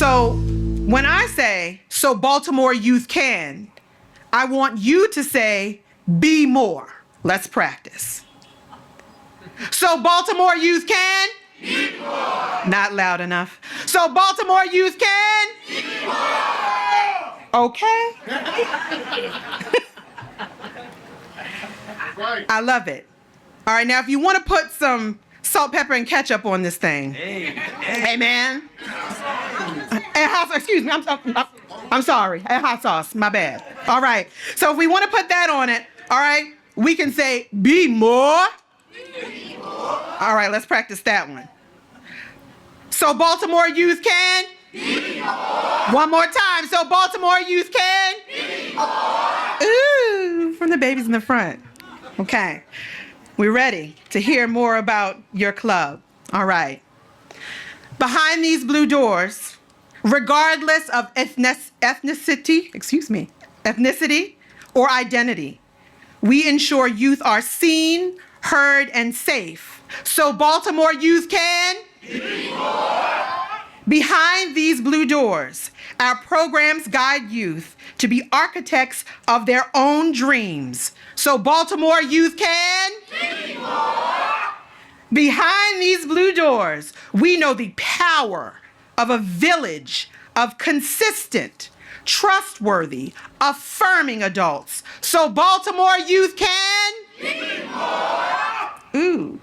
So when I say, so Baltimore youth can, I want you to say, be more. Let's practice. So Baltimore youth can? Be more. Not loud enough. So Baltimore youth can? Be more. Okay. I love it. All right, now if you want to put some salt, pepper, and ketchup on this thing. Amen. And hot sauce, excuse me, I'm sorry. And hot sauce, my bad. All right, so if we want to put that on it, all right, we can say, be more. Be more. All right, let's practice that one. So Baltimore youth can? Be more. One more time. So Baltimore youth can? Be more. Ooh, from the babies in the front. Okay. We're ready to hear more about your club. All right. Behind these blue doors, regardless of ethnicity or identity, we ensure youth are seen, heard, and safe. So Baltimore youth can? Be more. Behind these blue doors, our programs guide youth to be architects of their own dreams. So Baltimore youth can? Be more. Behind these blue doors, we know the power of a village of consistent, trustworthy, affirming adults. So Baltimore youth can? Be more. Ooh.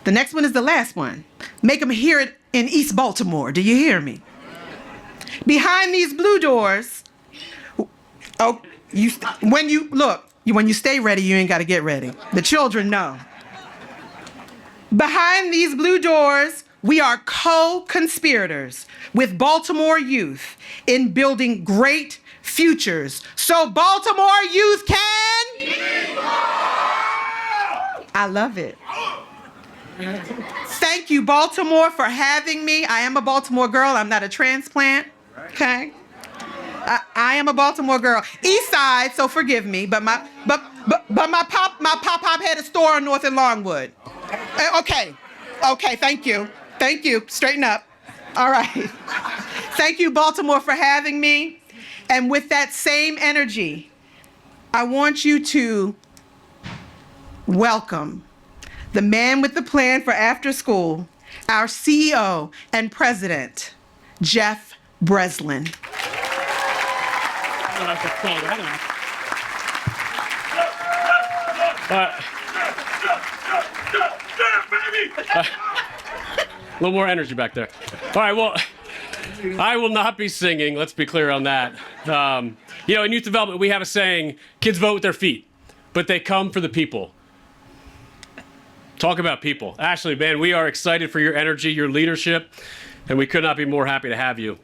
The next one is the last one. Make them hear it in East Baltimore. Do you hear me? Behind these blue doors, when you stay ready, you ain't got to get ready. The children know. Behind these blue doors, we are co-conspirators with Baltimore youth in building great futures. So Baltimore youth can? I love it. Thank you, Baltimore, for having me. I am a Baltimore girl. I'm not a transplant. Okay. I am a Baltimore girl. East Side, so forgive me, but my pop had a store on North and Longwood. Okay, thank you. Straighten up. All right. Thank you, Baltimore, for having me. And with that same energy, I want you to welcome the man with the plan for after school, our CEO and president, Jeff Breslin. A little more energy back there. All right, well, I will not be singing. Let's be clear on that. In youth development, we have a saying, kids vote with their feet, but they come for the people. Talk about people. Ashley, man, we are excited for your energy, your leadership, and we could not be more happy to have you.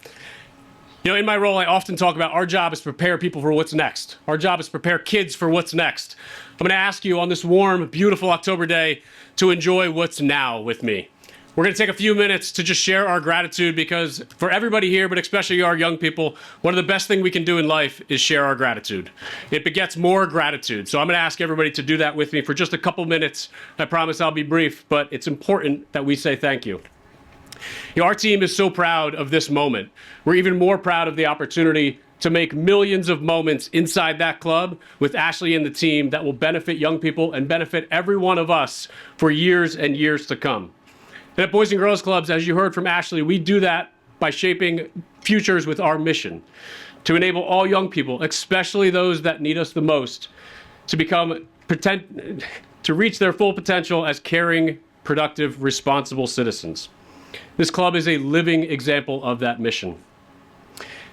In my role, I often talk about our job is to prepare people for what's next. Our job is to prepare kids for what's next. I'm going to ask you on this warm, beautiful October day to enjoy what's now with me. We're going to take a few minutes to just share our gratitude because for everybody here, but especially our young people, one of the best things we can do in life is share our gratitude. It begets more gratitude. So I'm going to ask everybody to do that with me for just a couple minutes. I promise I'll be brief, but it's important that we say thank you. Our team is so proud of this moment. We're even more proud of the opportunity to make millions of moments inside that club with Ashley and the team that will benefit young people and benefit every one of us for years and years to come. And at Boys and Girls Clubs, as you heard from Ashley, we do that by shaping futures with our mission to enable all young people, especially those that need us the most, to reach their full potential as caring, productive, responsible citizens. This club is a living example of that mission.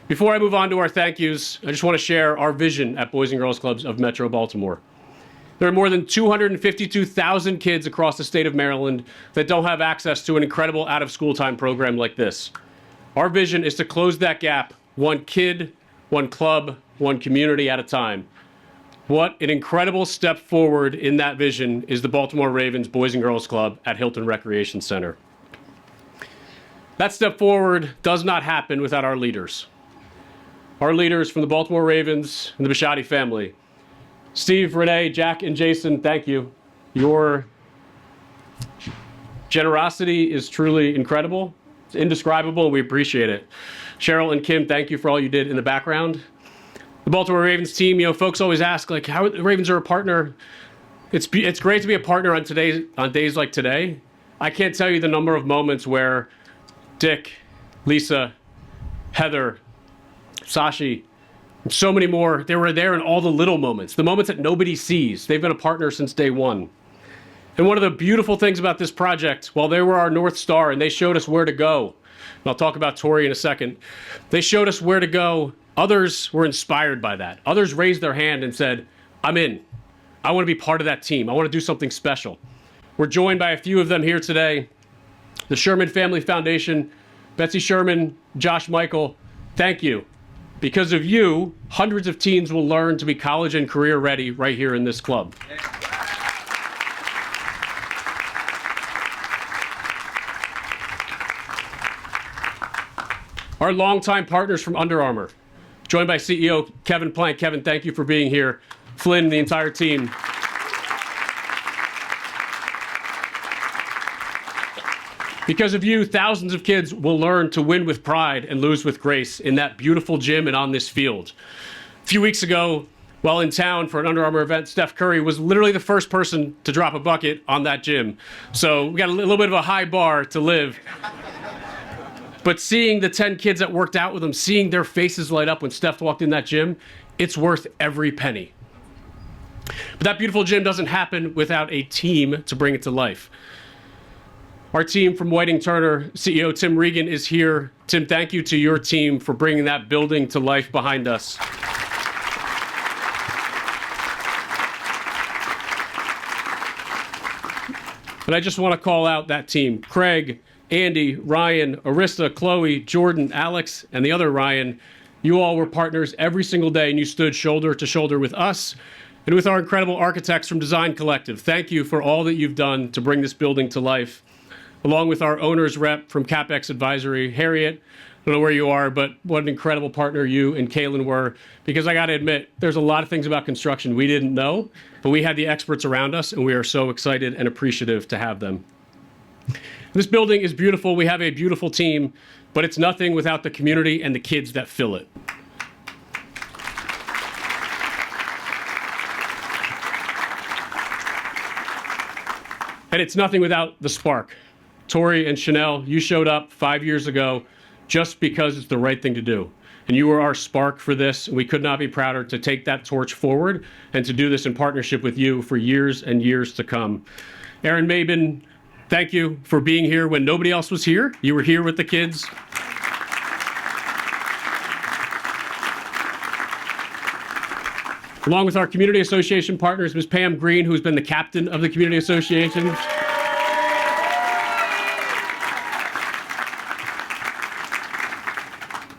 Before I move on to our thank yous, I just want to share our vision at Boys and Girls Clubs of Metro Baltimore. There are more than 252,000 kids across the state of Maryland that don't have access to an incredible out-of-school time program like this. Our vision is to close that gap, one kid, one club, one community at a time. What an incredible step forward in that vision is the Baltimore Ravens Boys and Girls Club at Hilton Recreation Center. That step forward does not happen without our leaders. Our leaders from the Baltimore Ravens and the Bisciotti family. Steve, Renee, Jack, and Jason, thank you. Your generosity is truly incredible. It's indescribable, and we appreciate it. Cheryl and Kim, thank you for all you did in the background. The Baltimore Ravens team, folks always ask, like, how the Ravens are a partner. It's great to be a partner on days like today. I can't tell you the number of moments where Dick, Lisa, Heather, Sashi, and so many more, they were there in all the little moments, the moments that nobody sees. They've been a partner since day one. And one of the beautiful things about this project, while they were our North Star and they showed us where to go, and I'll talk about Tori in a second, they showed us where to go. Others were inspired by that. Others raised their hand and said, I'm in. I want to be part of that team. I want to do something special. We're joined by a few of them here today. The Sherman Family Foundation, Betsy Sherman, Josh Michael, thank you. Because of you, hundreds of teens will learn to be college and career ready right here in this club. Our longtime partners from Under Armour, joined by CEO Kevin Plank. Kevin, thank you for being here. Flynn, the entire team. Because of you, thousands of kids will learn to win with pride and lose with grace in that beautiful gym and on this field. A few weeks ago, while in town for an Under Armour event, Steph Curry was literally the first person to drop a bucket on that gym. So we got a little bit of a high bar to live. But seeing the 10 kids that worked out with him, seeing their faces light up when Steph walked in that gym, it's worth every penny. But that beautiful gym doesn't happen without a team to bring it to life. Our team from Whiting Turner, CEO Tim Regan is here. Tim, thank you to your team for bringing that building to life behind us. And I just want to call out that team, Craig, Andy, Ryan, Arista, Chloe, Jordan, Alex, and the other Ryan. You all were partners every single day, and you stood shoulder to shoulder with us and with our incredible architects from Design Collective. Thank you for all that you've done to bring this building to life. Along with our owner's rep from CapEx Advisory, Harriet. I don't know where you are, but what an incredible partner you and Kaylin were. Because I got to admit, there's a lot of things about construction we didn't know, but we had the experts around us, and we are so excited and appreciative to have them. This building is beautiful. We have a beautiful team, but it's nothing without the community and the kids that fill it. And it's nothing without the spark. Tori and Chanel, you showed up 5 years ago just because it's the right thing to do. And you were our spark for this. And we could not be prouder to take that torch forward and to do this in partnership with you for years and years to come. Aaron Mabin, thank you for being here when nobody else was here. You were here with the kids. Along with our community association partners, Ms. Pam Green, who's been the captain of the community association.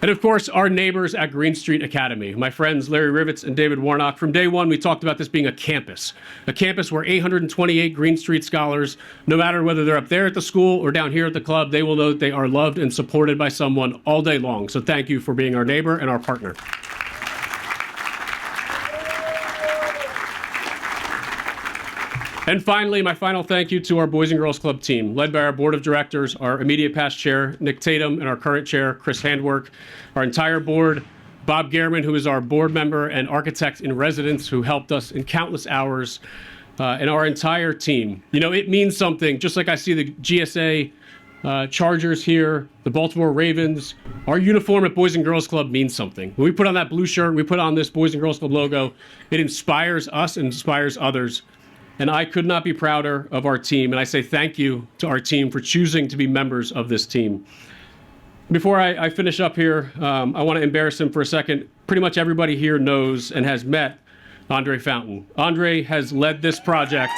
And of course, our neighbors at Green Street Academy, my friends Larry Rivets and David Warnock. From day one, we talked about this being a campus where 828 Green Street scholars, no matter whether they're up there at the school or down here at the club, they will know that they are loved and supported by someone all day long. So thank you for being our neighbor and our partner. And finally, my final thank you to our Boys and Girls Club team, led by our board of directors, our immediate past chair, Nick Tatum, and our current chair, Chris Handwork, our entire board, Bob Gehrman, who is our board member and architect in residence, who helped us in countless hours, and our entire team. You know, it means something, just like I see the GSA Chargers here, the Baltimore Ravens. Our uniform at Boys and Girls Club means something. When we put on that blue shirt, we put on this Boys and Girls Club logo, it inspires us and inspires others. And I could not be prouder of our team. And I say thank you to our team for choosing to be members of this team. Before I finish up here, I want to embarrass him for a second. Pretty much everybody here knows and has met Andre Fountain. Andre has led this project.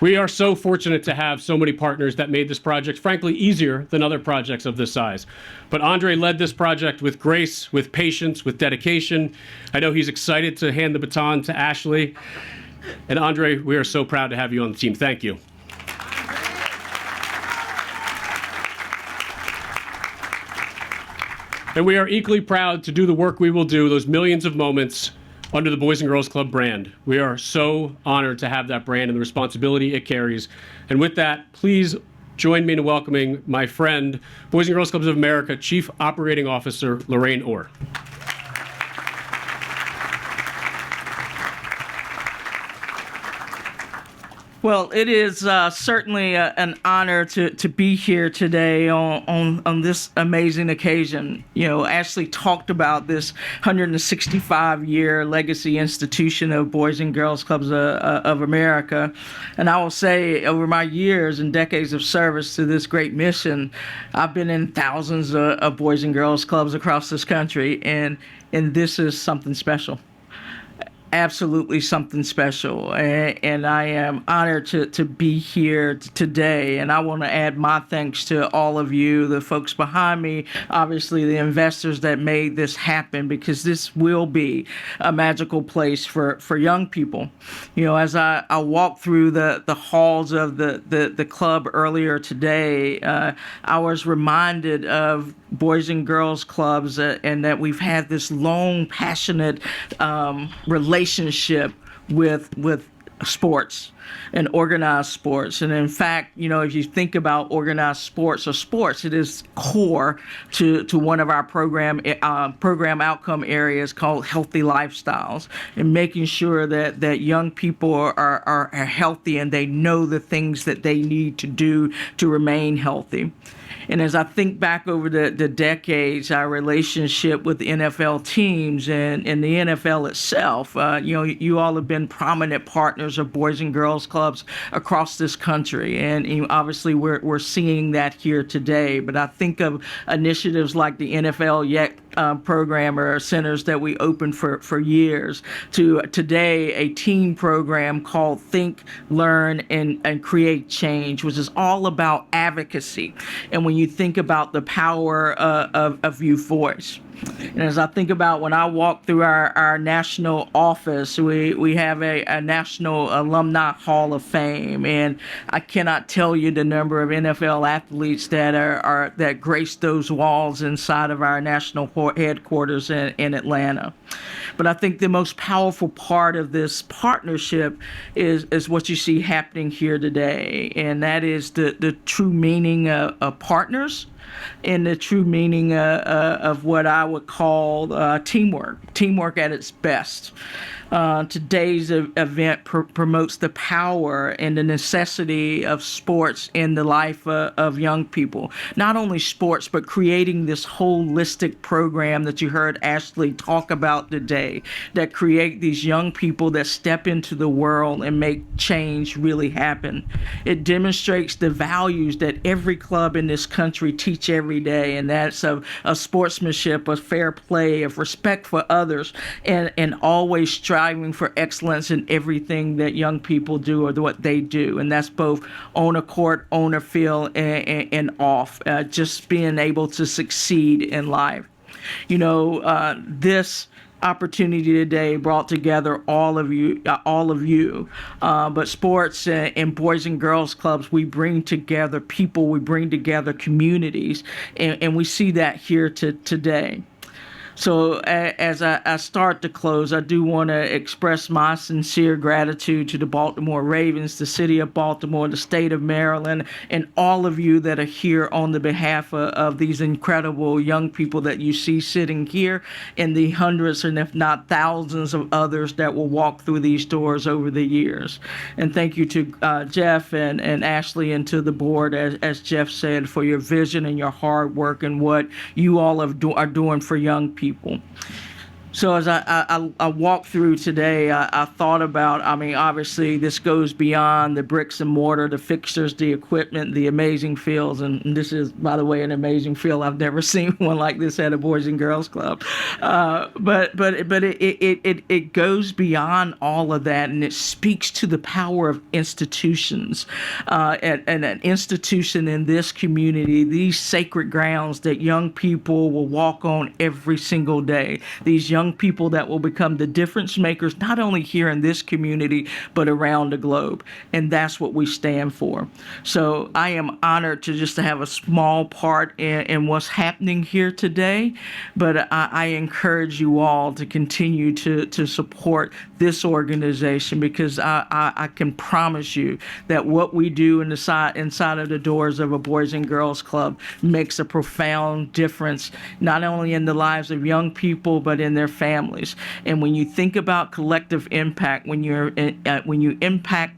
We are so fortunate to have so many partners that made this project, frankly, easier than other projects of this size. But Andre led this project with grace, with patience, with dedication. I know he's excited to hand the baton to Ashley. And Andre, we are so proud to have you on the team. Thank you. And we are equally proud to do the work we will do, those millions of moments under the Boys and Girls Club brand. We are so honored to have that brand and the responsibility it carries. And with that, please join me in welcoming my friend, Boys and Girls Clubs of America Chief Operating Officer Lorraine Orr. Well, it is certainly an honor to be here today on this amazing occasion. You know, Ashley talked about this 165-year legacy institution of Boys and Girls Clubs of America. And I will say, over my years and decades of service to this great mission, I've been in thousands of Boys and Girls Clubs across this country, and this is something special. Absolutely something special, and I am honored to be here today. And I want to add my thanks to all of you, the folks behind me, obviously the investors that made this happen, because this will be a magical place for young people. You know, as I walked through the halls of the club earlier today, I was reminded of Boys and Girls Clubs, and that we've had this long, passionate relationship with sports and organized sports. And in fact, you know, if you think about organized sports or sports, it is core to one of our program outcome areas called healthy lifestyles, and making sure that young people are healthy and they know the things that they need to do to remain healthy. And as I think back over the decades, our relationship with the NFL teams and the NFL itself, you know, you all have been prominent partners of Boys and Girls Clubs across this country. And obviously we're seeing that here today. But I think of initiatives like the NFL program or centers that we opened for years, to today a teen program called Think, Learn, and Create Change, which is all about advocacy. And when you think about the power of youth voice. And as I think about when I walk through our national office, we have a National Alumni Hall of Fame, and I cannot tell you the number of NFL athletes that grace those walls inside of our national headquarters in Atlanta. But I think the most powerful part of this partnership is what you see happening here today, and that is the true meaning of partners, and the true meaning of what I would call teamwork at its best. Today's event promotes the power and the necessity of sports in the life of young people. Not only sports, but creating this holistic program that you heard Ashley talk about today, that create these young people that step into the world and make change really happen. It demonstrates the values that every club in this country teach every day, and that's of sportsmanship, of fair play, of respect for others, and always striving for excellence in everything that young people do or what they do. And that's both on a court, on a field, and off, just being able to succeed in life. You know, this opportunity today brought together all of you. But sports and Boys and Girls Clubs, we bring together people, we bring together communities, and we see that here today. So as I start to close, I do want to express my sincere gratitude to the Baltimore Ravens, the city of Baltimore, the state of Maryland, and all of you that are here on the behalf of these incredible young people that you see sitting here, and the hundreds and if not thousands of others that will walk through these doors over the years. And thank you to Jeff and Ashley and to the board, as Jeff said, for your vision and your hard work and what you all are doing for young people. So as I walked through today, I thought about, I mean, obviously this goes beyond the bricks and mortar, the fixtures, the equipment, the amazing fields. And this is, by the way, an amazing field. I've never seen one like this at a Boys and Girls Club. But it goes beyond all of that, and it speaks to the power of institutions. And an institution in this community, these sacred grounds that young people will walk on every single day. These young young people that will become the difference makers, not only here in this community, but around the globe. And that's what we stand for. So I am honored to have a small part in what's happening here today. But I encourage you all to continue to support this organization, because I can promise you that what we do inside of the doors of a Boys and Girls Club makes a profound difference, not only in the lives of young people, but in their families. And when you think about collective impact, when you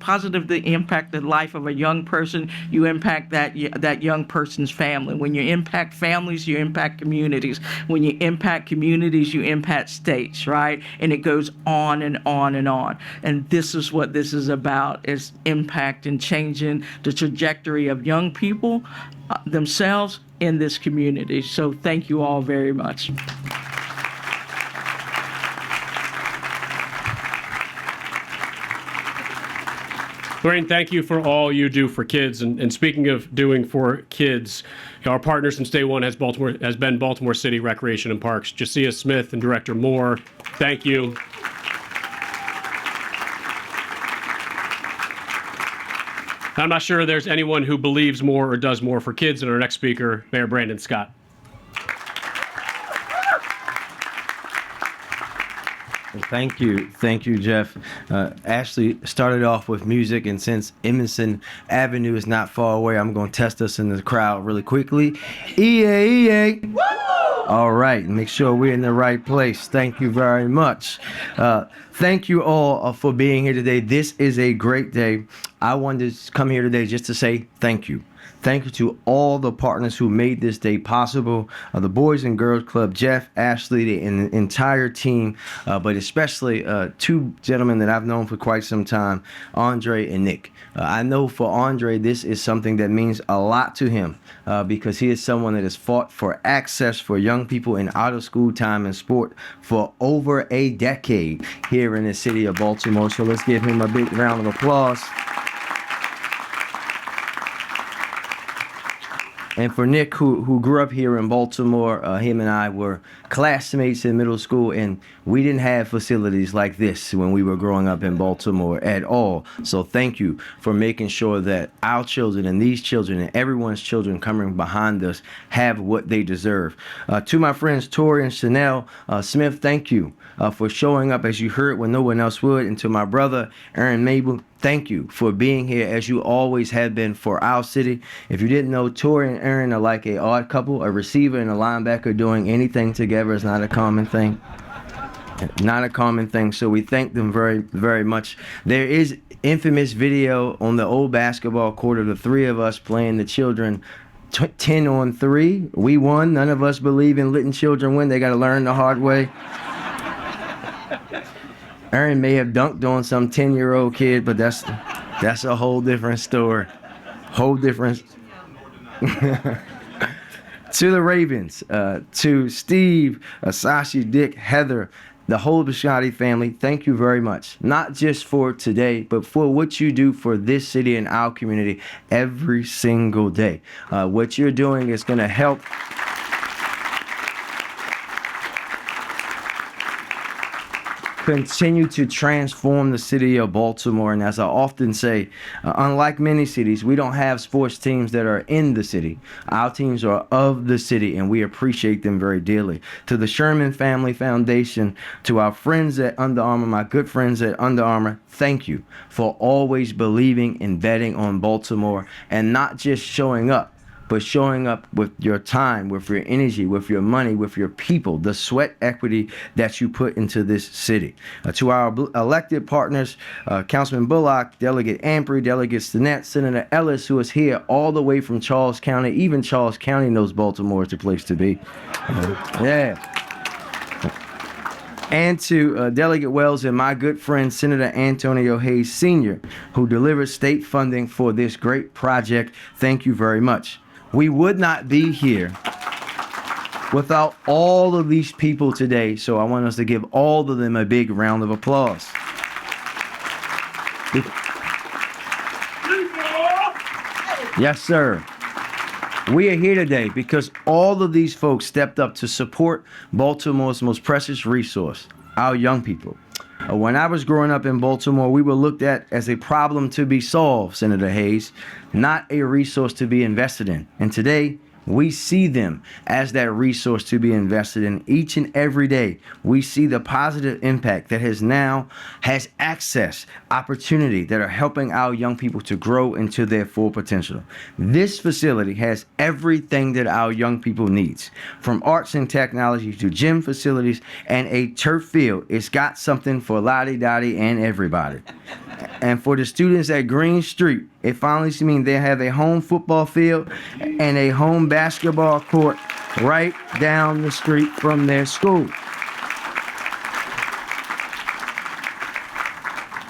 positively impact the life of a young person, you impact that young person's family. When you impact families, you impact communities. When you impact communities, you impact states, right? And it goes on and on and on. And this is what this is about, is impact and changing the trajectory of young people themselves in this community. So thank you all very much. Lorraine, thank you for all you do for kids. And speaking of doing for kids, our partner since day one has been Baltimore City Recreation and Parks. Jasiah Smith and Director Moore, thank you. I'm not sure there's anyone who believes more or does more for kids than our next speaker, Mayor Brandon Scott. Thank you, Jeff. Ashley started off with music, and since Emerson Avenue is not far away, I'm going to test us in the crowd really quickly. EA. Woo! All right, make sure we're in the right place. Thank you very much. Thank you all for being here today. This is a great day. I wanted to come here today just to say thank you. Thank you to all the partners who made this day possible, the Boys and Girls Club, Jeff, Ashley, and the entire team, but especially two gentlemen that I've known for quite some time, Andre and Nick. I know for Andre, this is something that means a lot to him because he is someone that has fought for access for young people in out-of-school time and sport for over a decade here in the city of Baltimore. So let's give him a big round of applause. And for Nick, who grew up here in Baltimore, him and I were classmates in middle school, and we didn't have facilities like this when we were growing up in Baltimore at all. So thank you for making sure that our children and these children and everyone's children coming behind us have what they deserve. To my friends Tori and Chanel Smith, thank you for showing up as you heard when no one else would. And to my brother Aaron Mabel, thank you for being here as you always have been for our city. If you didn't know, Tori and Aaron are like a odd couple. A receiver and a linebacker doing anything together is not a common thing. Not a common thing. So we thank them very, very much. There is infamous video on the old basketball court of the three of us playing the children 10 on 3. We won. None of us believe in letting children win. They got to learn the hard way. Aaron may have dunked on some 10-year-old kid, but that's a whole different story. Whole different. To the Ravens, to Steve, Sashi, Dick, Heather, the whole Biscotti family, thank you very much. Not just for today, but for what you do for this city and our community every single day. What you're doing is going to help continue to transform the city of Baltimore. And as I often say, unlike many cities, we don't have sports teams that are in the city. Our teams are of the city, and we appreciate them very dearly. To the Sherman Family Foundation, to our friends at Under Armour, my good friends at Under Armour, thank you for always believing and betting on Baltimore and not just showing up, but showing up with your time, with your energy, with your money, with your people, the sweat equity that you put into this city. To our elected partners, Councilman Bullock, Delegate Ampry, Delegate Stinnett, Senator Ellis, who is here all the way from Charles County. Even Charles County knows Baltimore is the place to be. Yeah. And to Delegate Wells and my good friend, Senator Antonio Hayes Sr., who delivered state funding for this great project. Thank you very much. We would not be here without all of these people today, so I want us to give all of them a big round of applause. Yes, sir. We are here today because all of these folks stepped up to support Baltimore's most precious resource, our young people. When I was growing up in Baltimore, we were looked at as a problem to be solved, Senator Hayes, not a resource to be invested in. And today, we see them as that resource to be invested in each and every day. We see the positive impact that has access, opportunity that are helping our young people to grow into their full potential. This facility has everything that our young people needs, from arts and technology to gym facilities and a turf field. It's got something for Lottie Dottie and everybody. And for the students at Green Street, it finally means they have a home football field and a home basketball court right down the street from their school.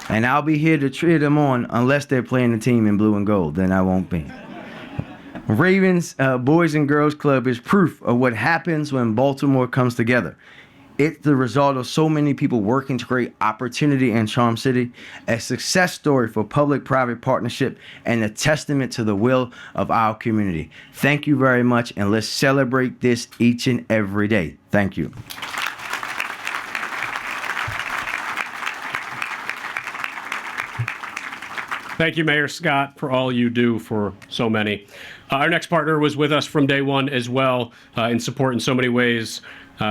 And I'll be here to cheer them on unless they're playing the team in blue and gold, then I won't be. Ravens Boys and Girls Club is proof of what happens when Baltimore comes together. It's the result of so many people working to create opportunity in Charm City, a success story for public-private partnership, and a testament to the will of our community. Thank you very much, and let's celebrate this each and every day. Thank you. Thank you, Mayor Scott, for all you do for so many. Our next partner was with us from day one as well, in support in so many ways.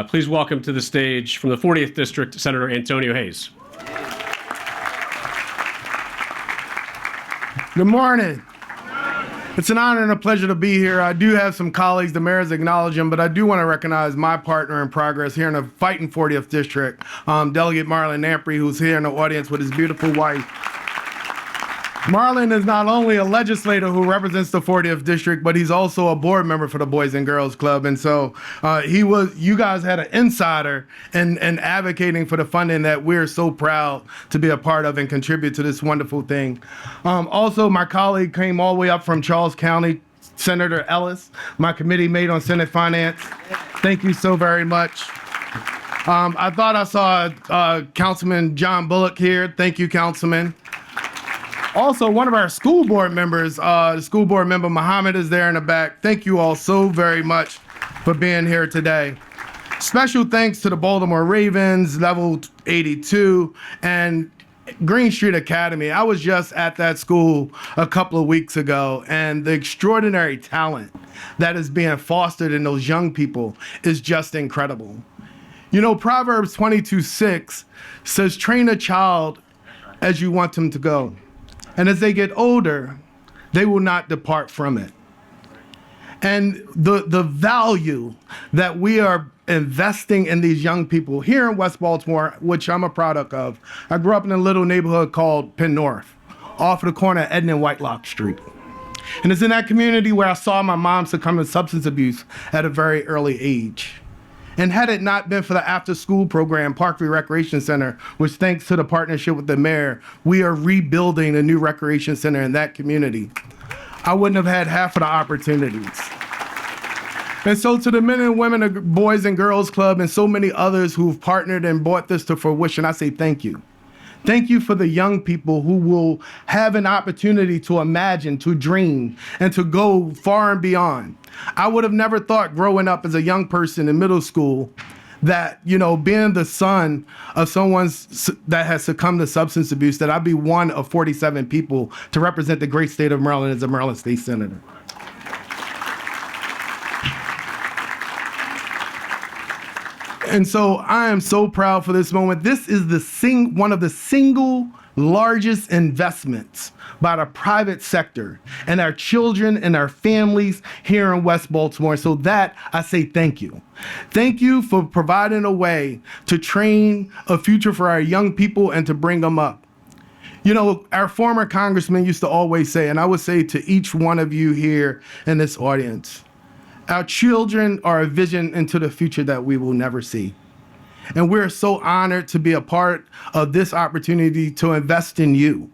Please welcome to the stage from the 40th District, Senator Antonio Hayes. Good morning. It's an honor and a pleasure to be here. I do have some colleagues, the mayor's acknowledged them, but I do want to recognize my partner in progress here in the fighting 40th District, Delegate Marlon Lamprey, who's here in the audience with his beautiful wife. Marlon is not only a legislator who represents the 40th District, but he's also a board member for the Boys and Girls Club. And so you guys had an insider in advocating for the funding that we're so proud to be a part of and contribute to this wonderful thing. Also, my colleague came all the way up from Charles County, Senator Ellis, my committee mate on Senate Finance. Thank you so very much. I thought I saw Councilman John Bullock here. Thank you, Councilman. Also, one of our school board members, the school board member Muhammad, is there in the back. Thank you all so very much for being here today. Special thanks to the Baltimore Ravens, Level 82, and Green Street Academy. I was just at that school a couple of weeks ago, and the extraordinary talent that is being fostered in those young people is just incredible. You know, Proverbs 22:6 says, train a child as you want them to go. And as they get older, they will not depart from it. And the value that we are investing in these young people here in West Baltimore, which I'm a product of. I grew up in a little neighborhood called Penn North, off of the corner of Edna and Whitelock Street. And it's in that community where I saw my mom succumb to substance abuse at a very early age. And had it not been for the after-school program, Parkview Recreation Center, which thanks to the partnership with the mayor, we are rebuilding a new recreation center in that community, I wouldn't have had half of the opportunities. And so to the men and women of Boys and Girls Club and so many others who've partnered and brought this to fruition, I say thank you. Thank you for the young people who will have an opportunity to imagine, to dream, and to go far and beyond. I would have never thought growing up as a young person in middle school that, you know, being the son of someone that has succumbed to substance abuse, that I'd be one of 47 people to represent the great state of Maryland as a Maryland State Senator. And so I am so proud for this moment. This is one of the single largest investments by the private sector and our children and our families here in West Baltimore. So that I say thank you. Thank you for providing a way to train a future for our young people and to bring them up. You know, our former congressman used to always say, and I would say to each one of you here in this audience, our children are a vision into the future that we will never see. And we're so honored to be a part of this opportunity to invest in you.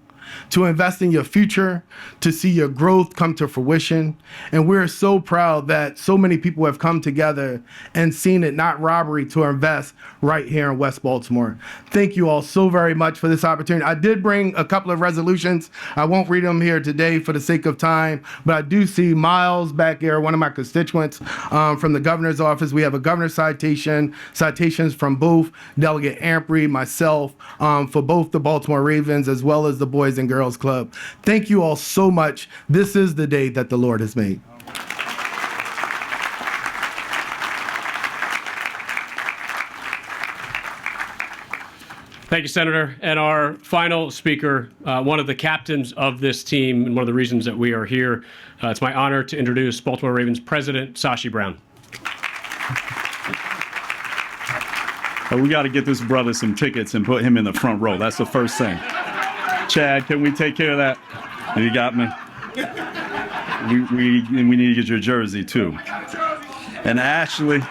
to invest in your future, to see your growth come to fruition. And we're so proud that so many people have come together and seen it not robbery to invest right here in West Baltimore. Thank you all so very much for this opportunity. I did bring a couple of resolutions. I won't read them here today for the sake of time, but I do see Miles back here, one of my constituents from the governor's office. We have a governor's citations from both Delegate Ampry, myself, for both the Baltimore Ravens as well as the Boys and Girls Club. Thank you all so much. This is the day that the Lord has made. Thank you, Senator. And our final speaker, one of the captains of this team, and one of the reasons that we are here, it's my honor to introduce Baltimore Ravens President Sashi Brown. We got to get this brother some tickets and put him in the front row. That's the first thing. Chad, can we take care of that? You got me? We need to get your jersey, too. And Ashley,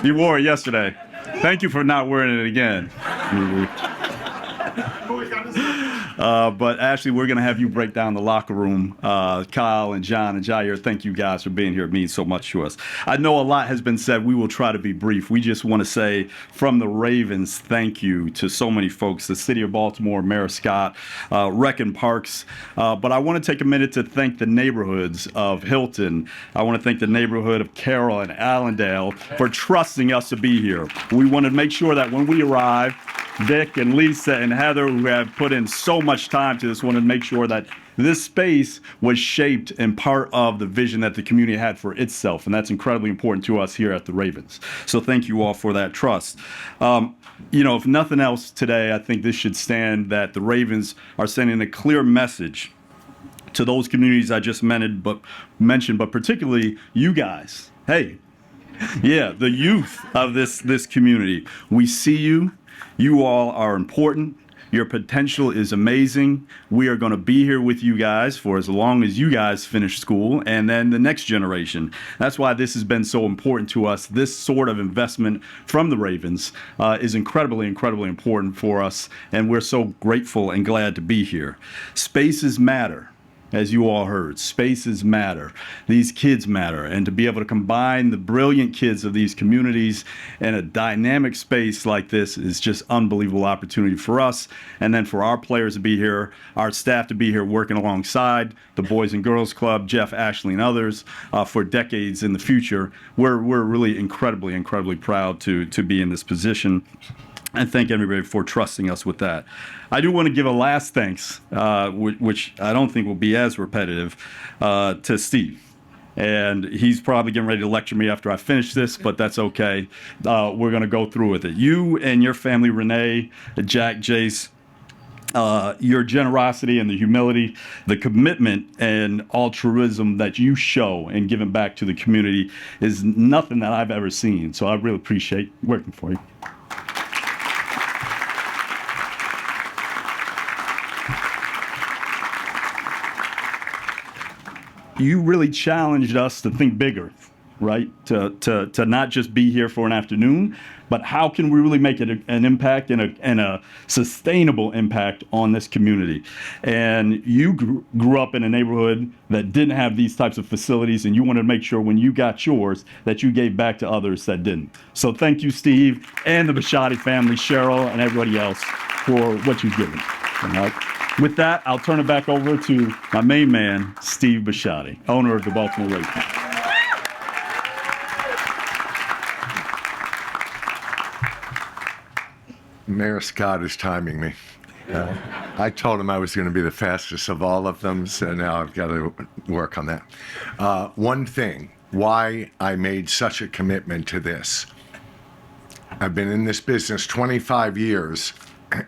you wore it yesterday. Thank you for not wearing it again. But Ashley, we're going to have you break down the locker room. Kyle and John and Jair, thank you guys for being here. It means so much to us. I know a lot has been said. We will try to be brief. We just want to say from the Ravens, thank you to so many folks, the city of Baltimore, Mayor Scott, Rec and Parks. But I want to take a minute to thank the neighborhoods of Hilton. I want to thank the neighborhood of Carroll and Allendale for trusting us to be here. We want to make sure that when we arrive, Vic and Lisa and Heather, who have put in so much time to this, wanted to make sure that this space was shaped and part of the vision that the community had for itself. And that's incredibly important to us here at the Ravens. So thank you all for that trust. If nothing else today, I think this should stand that the Ravens are sending a clear message to those communities I just mentioned, but particularly you guys. Hey, yeah, the youth of this community. We see you. You all are important. Your potential is amazing. We are going to be here with you guys for as long as you guys finish school and then the next generation. That's why this has been so important to us. This sort of investment from the Ravens is incredibly, incredibly important for us, and we're so grateful and glad to be here. Spaces matter. As you all heard, spaces matter. These kids matter. And to be able to combine the brilliant kids of these communities in a dynamic space like this is just unbelievable opportunity for us. And then for our players to be here, our staff to be here working alongside the Boys and Girls Club, Jeff, Ashley, and others for decades in the future. We're really incredibly, incredibly proud to be in this position. And thank everybody for trusting us with that. I do want to give a last thanks, which I don't think will be as repetitive, to Steve. And he's probably getting ready to lecture me after I finish this, but that's okay. We're going to go through with it. You and your family, Renee, Jack, Jace, your generosity and the humility, the commitment and altruism that you show in giving back to the community is nothing that I've ever seen. So I really appreciate working for you. You really challenged us to think bigger, right? To not just be here for an afternoon, but how can we really make it an impact and a sustainable impact on this community? And you grew up in a neighborhood that didn't have these types of facilities, and you wanted to make sure when you got yours that you gave back to others that didn't. So thank you, Steve, and the Bisciotti family, Cheryl, and everybody else for what you've given. All right? With that, I'll turn it back over to my main man, Steve Bisciotti, owner of the Baltimore Ravens. Mayor Scott is timing me. I told him I was going to be the fastest of all of them, so now I've got to work on that. One thing, why I made such a commitment to this. I've been in this business 25 years,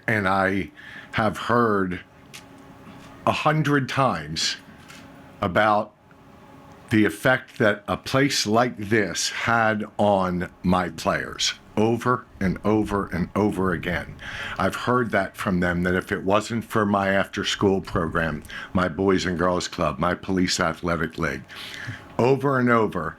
and I have heard 100 times about the effect that a place like this had on my players over and over and over again. I've heard that from them, that if it wasn't for my after-school program, my Boys and Girls Club, my Police Athletic League, over and over.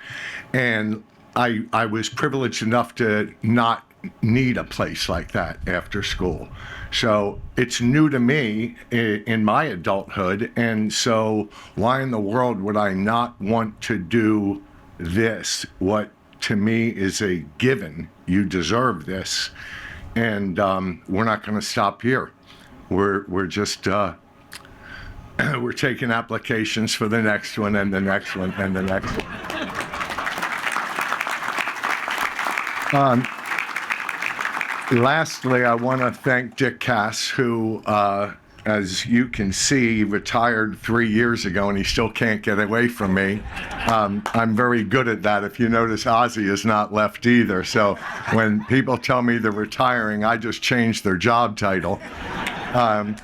And I was privileged enough to not need a place like that after school. So it's new to me in my adulthood. And so why in the world would I not want to do this? What to me is a given. You deserve this. And we're not going to stop here. We're just we're taking applications for the next one and the next one and the next one. Lastly, I want to thank Dick Cass, who, as you can see, retired 3 years ago, and he still can't get away from me. I'm very good at that. If you notice, Ozzy is not left either. So when people tell me they're retiring, I just change their job title.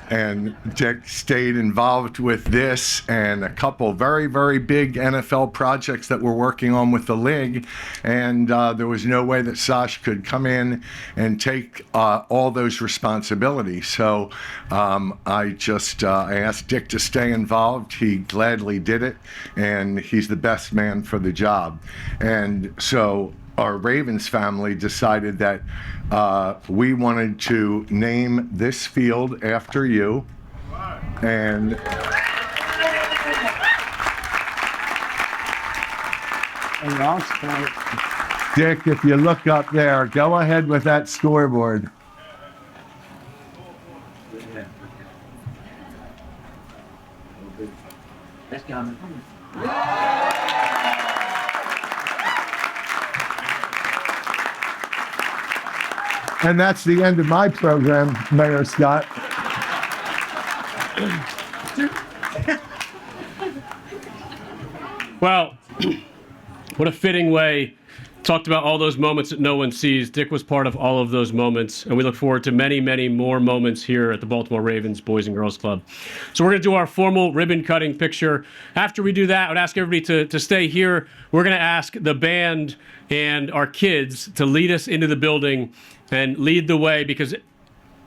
And Dick stayed involved with this and a couple very, very big NFL projects that we're working on with the league. And there was no way that Sash could come in and take all those responsibilities. So I asked Dick to stay involved. He gladly did it, and he's the best man for the job. And so our Ravens family decided that we wanted to name this field after you. And Dick, if you look up there, go ahead with that scoreboard. And that's the end of my program, Mayor Scott. Well, what a fitting way. Talked about all those moments that no one sees. Dick was part of all of those moments, and we look forward to many, many more moments here at the Baltimore Ravens Boys and Girls Club. So we're going to do our formal ribbon cutting picture. After we do that, I would ask everybody to stay here. We're going to ask the band and our kids to lead us into the building and lead the way, because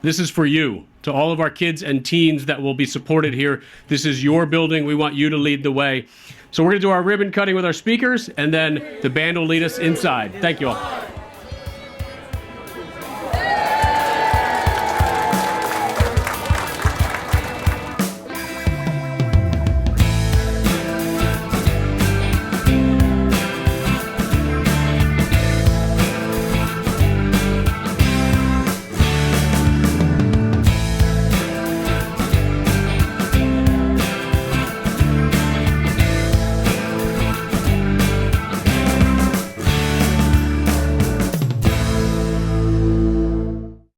this is for you. To all of our kids and teens that will be supported here, this is your building. We want you to lead the way. So we're going to do our ribbon cutting with our speakers, and then the band will lead us inside. Thank you all.